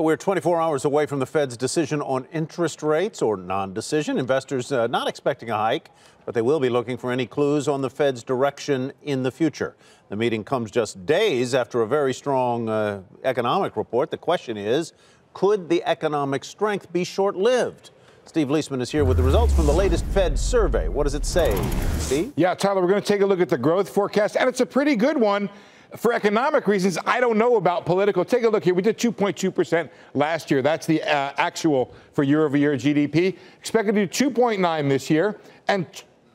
We're 24 hours away from the Fed's decision on interest rates, or non-decision. Investors not expecting a hike, but they will be looking for any clues on the Fed's direction in the future. The meeting comes just days after a very strong economic report. The question is, could the economic strength be short-lived? Steve Liesman is here with the results from the latest Fed survey. What does it say, Steve? Yeah, Tyler, we're going to take a look at the growth forecast, and it's a pretty good one. For economic reasons, I don't know about political. Take a look here. We did 2.2% last year. That's the actual for year-over-year GDP. Expected to do 2.9 this year and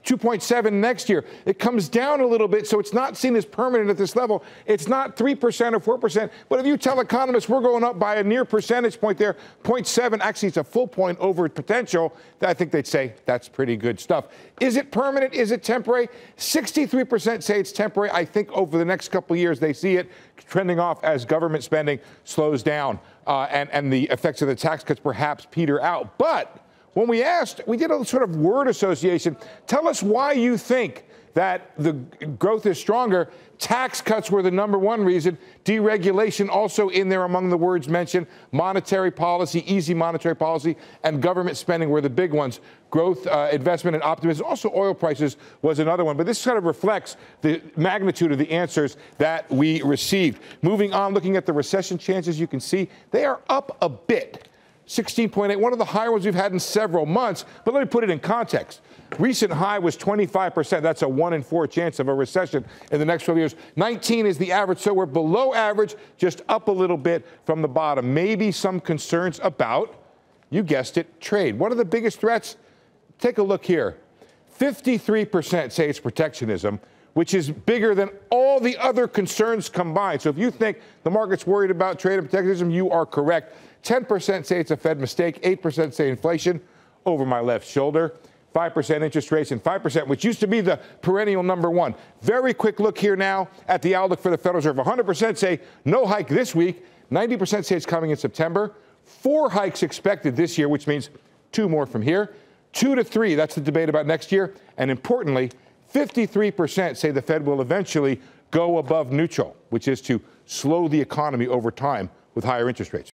2.7 next year. It comes down a little bit, so it's not seen as permanent at this level. It's not 3% or 4%, but if you tell economists we're going up by a near percentage point there, 0.7, actually it's a full point over potential, I think they'd say that's pretty good stuff. Is it permanent? Is it temporary? 63% say it's temporary. I think over the next couple of years they see it trending off as government spending slows down and the effects of the tax cuts perhaps peter out. But when we asked, we did a sort of word association. Tell us why you think that the growth is stronger. Tax cuts were the number one reason. Deregulation also in there among the words mentioned. Monetary policy, easy monetary policy, and government spending were the big ones. Growth, investment, and optimism. Also, oil prices was another one. But this kind of reflects the magnitude of the answers that we received. Moving on, looking at the recession chances, you can see they are up a bit. 16.8, one of the higher ones we've had in several months. But let me put it in context. Recent high was 25%. That's a 1 in 4 chance of a recession in the next 12 years. 19 is the average, so we're below average, just up a little bit from the bottom. Maybe some concerns about, you guessed it, trade. What are the biggest threats? Take a look here. 53% say it's protectionism, which is bigger than all the other concerns combined. So if you think the market's worried about trade and protectionism, you are correct. 10% say it's a Fed mistake. 8% say inflation. Over my left shoulder. 5% interest rates and 5%, which used to be the perennial number one. Very quick look here now at the outlook for the Federal Reserve. 100% say no hike this week. 90% say it's coming in September. 4 hikes expected this year, which means 2 more from here. 2 to 3, that's the debate about next year. And importantly, 53% say the Fed will eventually go above neutral, which is to slow the economy over time with higher interest rates.